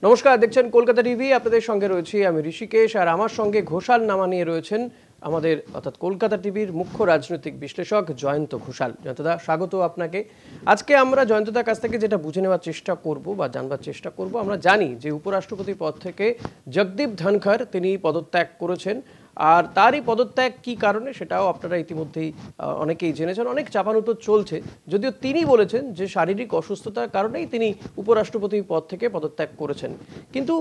নমস্কার, দেখছেন কলকাতা টিভি। আপনাদের সঙ্গে রয়েছি আমি ঋষিকেশ, আর আমার সঙ্গে ঘোষাল নামা নিয়ে রয়েছেন আমাদের অর্থাৎ কলকাতা টিভির মুখ্য রাজনৈতিক বিশ্লেষক জয়ন্ত ঘোষাল। জয়ন্তদা, স্বাগত আপনাকে। আজকে আমরা জয়ন্তদার কাছ থেকে যেটা বুঝে নেওয়ার চেষ্টা করব বা জানবার চেষ্টা করব, আমরা জানি যে উপরাষ্ট্রপতি পদ থেকে জগদীপ ধনখড় তিনি পদত্যাগ করেছেন, আর তারই পদত্যাগ কী কারণে সেটাও আপনারা ইতিমধ্যেই অনেকেই জেনেছেন। অনেক চাপানুতর চলছে, যদিও তিনি বলেছেন যে শারীরিক অসুস্থতার কারণেই তিনি উপরাষ্ট্রপতি পদ থেকে পদত্যাগ করেছেন। কিন্তু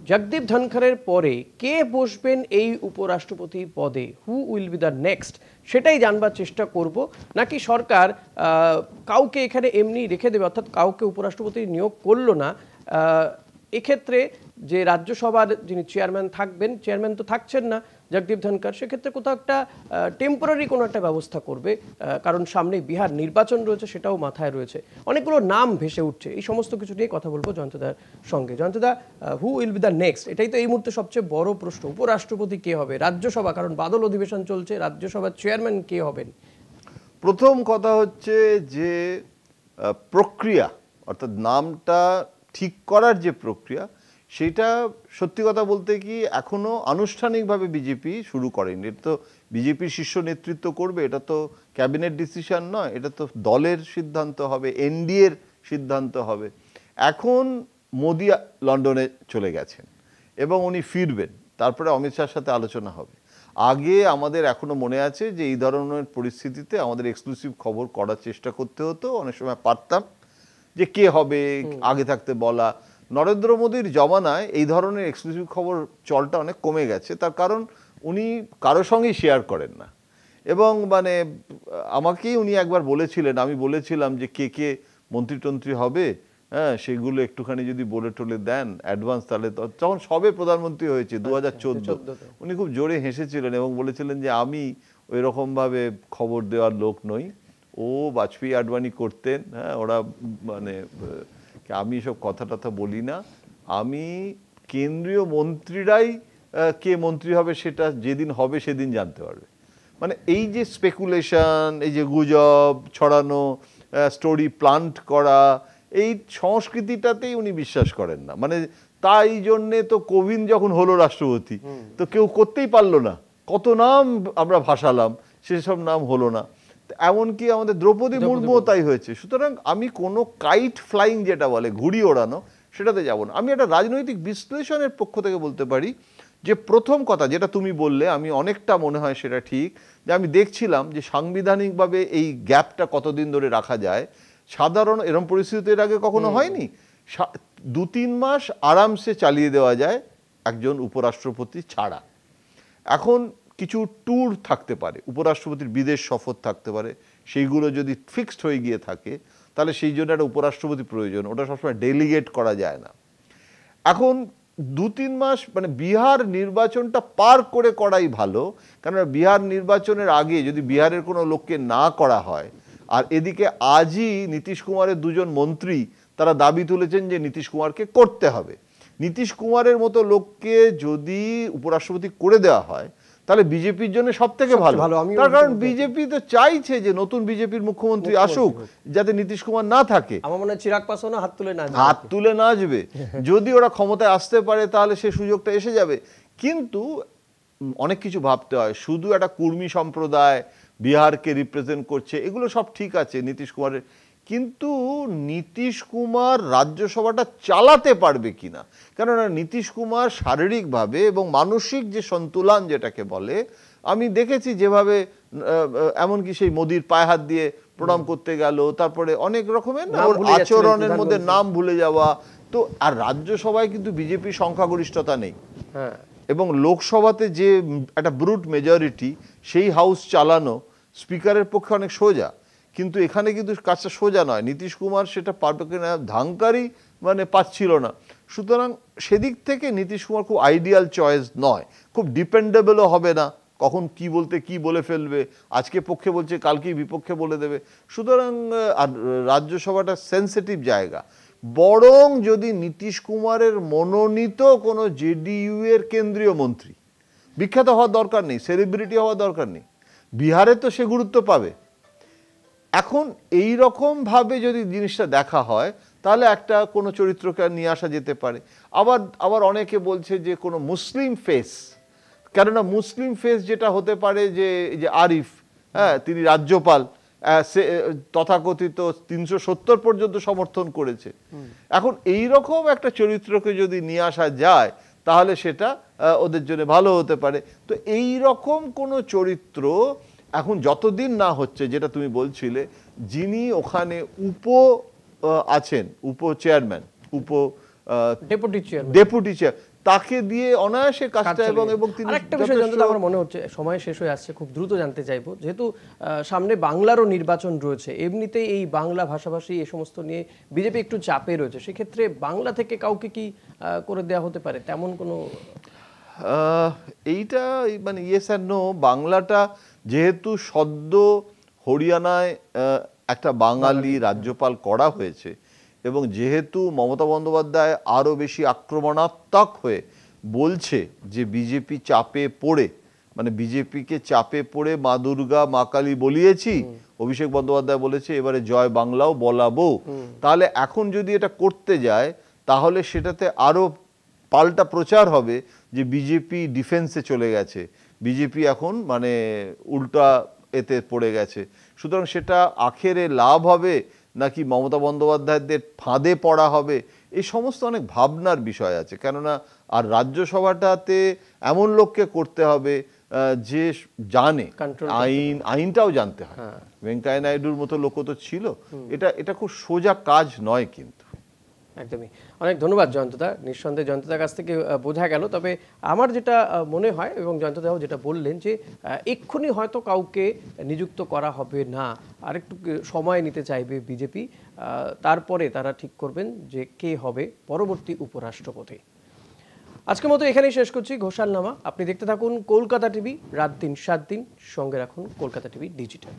জগদীপ ধনখড়ের পরে কে বসবেন এই উপরাষ্ট্রপতি পদে, হু উইল বি দ্য নেক্সট, সেটাই জানবার চেষ্টা করব। নাকি সরকার কাউকে এখানে এমনি রেখে দেবে, অর্থাৎ কাউকে উপরাষ্ট্রপতি নিয়োগ করলো না, এক্ষেত্রে যে রাজ্যসভার যিনি চেয়ারম্যান থাকবেন, চেয়ারম্যান তো থাকছেন না জগদীপ ধনখড়, সেক্ষেত্রে কোথাও একটা টেম্পোরারি কোনো একটা ব্যবস্থা করবে, কারণ সামনে বিহার নির্বাচন রয়েছে, সেটাও মাথায় রয়েছে। অনেকগুলো নাম ভেসে উঠছে, এই সমস্ত কিছু নিয়ে কথা বলবো জয়ন্তদার সঙ্গে। জয়ন্তদা, who will be the next, এটাই তো এই মুহূর্তে সবচেয়ে বড় প্রশ্ন। উপরাষ্ট্রপতি কে হবে, রাজ্যসভা, কারণ বাদল অধিবেশন চলছে, রাজ্যসভার চেয়ারম্যান কে হবেন? প্রথম কথা হচ্ছে যে প্রক্রিয়া, অর্থাৎ নামটা ঠিক করার যে প্রক্রিয়া, সেটা সত্যি কথা বলতে কি এখনো আনুষ্ঠানিকভাবে বিজেপি শুরু করেনি। এটা তো বিজেপির শীর্ষ নেতৃত্ব করবে, এটা তো ক্যাবিনেট ডিসিশন নয়, এটা তো দলের সিদ্ধান্ত হবে, এনডিএর সিদ্ধান্ত হবে। এখন মোদি লন্ডনে চলে গেছেন এবং উনি ফিরবেন, তারপরে অমিত শাহর সাথে আলোচনা হবে। আগে আমাদের এখনো মনে আছে যে এই ধরনের পরিস্থিতিতে আমাদের এক্সক্লুসিভ খবর করার চেষ্টা করতে হতো, অনেক সময় পারতাম যে কে হবে আগে থাকতে বলা। নরেন্দ্র মোদীর জমানায় এই ধরনের এক্সক্লুসিভ খবর চলটা অনেক কমে গেছে, তার কারণ উনি কারোর সঙ্গেই শেয়ার করেন না। এবং মানে আমাকেই উনি একবার বলেছিলেন, আমি বলেছিলাম যে কে কে মন্ত্রী টন্ত্রী হবে, হ্যাঁ সেগুলো একটুখানি যদি বলে টলে দেন অ্যাডভান্স, তাহলে তখন সবে প্রধানমন্ত্রী হয়েছে 2014। উনি খুব জোরে হেসেছিলেন এবং বলেছিলেন যে আমি ওই রকমভাবে খবর দেওয়ার লোক নই, ও বাজপেয়ী আডবাণী করতেন, হ্যাঁ ওরা মানে আমি এসব কথা টথা বলি না, আমি কেন্দ্রীয় মন্ত্রীরাই কে মন্ত্রী হবে সেটা যেদিন হবে সেদিন জানতে পারবে। মানে এই যে স্পেকুলেশন, এই যে গুজব ছড়ানো, স্টোরি প্লান্ট করা, এই সংস্কৃতিটাতেই উনি বিশ্বাস করেন না। মানে তাই জন্যে তো কোবিন্দ যখন হলো রাষ্ট্রপতি তো কেউ করতেই পারলো না, কত নাম আমরা ভাসালাম, সেসব নাম হলো না। এমনকি আমাদের দ্রৌপদী মুর্মুও তাই হয়েছে। সুতরাং আমি কোনো কাইট ফ্লাইং যেটা বলে ঘুড়ি ওড়ানো, সেটাতে যাব না। আমি একটা রাজনৈতিক বিশ্লেষণের পক্ষ থেকে বলতে পারি যে প্রথম কথা যেটা তুমি বললে, আমি অনেকটা মনে হয় সেটা ঠিক, যে আমি দেখছিলাম যে সাংবিধানিকভাবে এই গ্যাপটা কতদিন ধরে রাখা যায়। সাধারণ এরকম পরিস্থিতির আগে কখনো হয়নি। 2-3 মাস আরামসে চালিয়ে দেওয়া যায় একজন উপরাষ্ট্রপতি ছাড়া। এখন কিছু ট্যুর থাকতে পারে, উপরাষ্ট্রপতির বিদেশ সফর থাকতে পারে, সেইগুলো যদি ফিক্সড হয়ে গিয়ে থাকে তাহলে সেই জন্য একটা উপরাষ্ট্রপতি প্রয়োজন, ওটা সবসময় ডেলিগেট করা যায় না। এখন 2-3 মাস মানে বিহার নির্বাচনটা পার করে করাই ভালো, কেননা বিহার নির্বাচনের আগে যদি বিহারের কোনো লোককে না করা হয়, আর এদিকে আজই নীতিশ কুমারের 2জন মন্ত্রী তারা দাবি তুলেছেন যে নীতিশ কুমারকে করতে হবে। নীতিশ কুমারের মতো লোককে যদি উপরাষ্ট্রপতি করে দেওয়া হয় তাহলে বিজেপির জন্য সব থেকে ভালো। তার কারণ বিজেপি তো চাইছে যে নতুন বিজেপির মুখ্যমন্ত্রী আসুক, যাতে নীতিশ কুমার না থাকে। আমার মনে হয় চিরাগ পাসওয়ানও হাত তুলে নাচবে। যদি ওরা ক্ষমতায় আসতে পারে তাহলে সে সুযোগটা এসে যাবে। কিন্তু অনেক কিছু ভাবতে হয়, শুধু একটা কুর্মী সম্প্রদায় বিহারকে রিপ্রেজেন্ট করছে, এগুলো সব ঠিক আছে নীতিশ কুমারের, কিন্তু নীতিশ কুমার রাজ্যসভাটা চালাতে পারবে কিনা। কেননা নীতিশ কুমার শারীরিকভাবে এবং মানসিক যে সন্তুলন যেটাকে বলে, আমি দেখেছি যেভাবে এমনকি সেই মোদির পায়ে হাত দিয়ে প্রণাম করতে গেল, তারপরে অনেক রকমের আচরণের মধ্যে নাম ভুলে যাওয়া। তো আর রাজ্যসভায় কিন্তু বিজেপির সংখ্যাগরিষ্ঠতা নেই, এবং লোকসভাতে যে একটা ব্রুট মেজরিটি, সেই হাউস চালানো স্পিকারের পক্ষে অনেক সোজা, কিন্তু এখানে কিন্তু কাজটা সোজা নয়। নীতিশ কুমার সেটা পারবে কিনা, ধাঙ্কারই মানে পাচ্ছিল না। সুতরাং সেদিক থেকে নীতিশ কুমার খুব আইডিয়াল চয়েস নয়, খুব ডিপেন্ডেবলও হবে না, কখন কি বলতে কি বলে ফেলবে, আজকে পক্ষে বলছে কালকেই বিপক্ষে বলে দেবে। সুতরাং আর রাজ্যসভাটা সেন্সিটিভ জায়গা। বরং যদি নীতিশ কুমারের মনোনীত কোনো জেডিইউ এর কেন্দ্রীয় মন্ত্রী, বিখ্যাত হওয়ার দরকার নেই, সেলিব্রিটি হওয়ার দরকার নেই, বিহারে তো সে গুরুত্ব পাবে। এখন এই রকম ভাবে যদি জিনিসটা দেখা হয় তাহলে একটা কোনো চরিত্রকে নিয়ে আসা যেতে পারে। আবার আবার অনেকে বলছে যে কোনো মুসলিম ফেস, কেননা মুসলিম ফেস যেটা হতে পারে যে এই যে আরিফ, হ্যাঁ, তিনি রাজ্যপাল, তথাকথিত 370 পর্যন্ত সমর্থন করেছে। এখন এই রকম একটা চরিত্রকে যদি নিয়ে আসা যায় তাহলে সেটা ওদের জন্য ভালো হতে পারে। তো এই রকম কোনো চরিত্র এখন যতদিন না হচ্ছে, যেটা তুমি বলছিলে, যিনি ওখানে আছেন, চেয়ারম্যান, ডেপুটি চেয়ার, তাকে দিয়ে অনায়াসে কাজটা, এবং তিনি আরেকটা বিষয় জানতে আমার মনে হচ্ছে সময় শেষ হয়ে আসছে, খুব দ্রুত জানতে চাইবো, যেহেতু সামনে বাংলারও নির্বাচন রয়েছে, এমনিতেই এই বাংলা ভাষাভাষী এই সমস্ত নিয়ে বিজেপি একটু চাপে রয়েছে, সেক্ষেত্রে বাংলা থেকে কাউকে কি করে দেওয়া হতে পারে তেমন কোনো? এইটা মানে ইয়েস অ্যান্ড নো। বাংলাটা যেহেতু সদ্য হরিয়ানায় একটা বাঙালি রাজ্যপাল করা হয়েছে, এবং যেহেতু মমতা বন্দ্যোপাধ্যায় আরও বেশি আক্রমণাত্মক হয়ে বলছে যে বিজেপি চাপে পড়ে, মানে বিজেপিকে চাপে পড়ে মা দুর্গা মা কালী বলিয়েছি, অভিষেক বন্দ্যোপাধ্যায় বলেছে এবারে জয় বাংলাও বলাবো, তাহলে এখন যদি এটা করতে যায় তাহলে সেটাতে আরও পাল্টা প্রচার হবে যে বিজেপি ডিফেন্সে চলে গেছে, বিজেপি এখন মানে উল্টা এতে পড়ে গেছে। সুতরাং সেটা আখেরে লাভ হবে নাকি মমতা বন্দ্যোপাধ্যায়দের ফাঁদে পড়া হবে, এই সমস্ত অনেক ভাবনার বিষয় আছে। কেননা আর রাজ্যসভাটাতে এমন লোককে করতে হবে যে জানে আইনটাও জানতে হয়। ভেঙ্কাইয়া নাইডুর মতো লোক তো ছিল। এটা খুব সোজা কাজ নয় কিন্তু। একদমই। অনেক ধন্যবাদ জয়ন্তদা। নিঃসন্দেহে জয়ন্তদার কাছ থেকে বোঝা গেল, তবে আমার যেটা মনে হয়, এবং জয়ন্তদাও যেটা বললেন, যে এক্ষুনি হয়তো কাউকে নিযুক্ত করা হবে না, আরেকটু সময় নিতে চাইবে বিজেপি, তারপরে তারা ঠিক করবেন যে কে হবে পরবর্তী উপরাষ্ট্রপতি। আজকের মতো এখানেই শেষ করছি ঘোষালনামা। আপনি দেখতে থাকুন কলকাতা টিভি, রাত দিন 7 দিন, সঙ্গে রাখুন কলকাতা টিভি ডিজিটাল।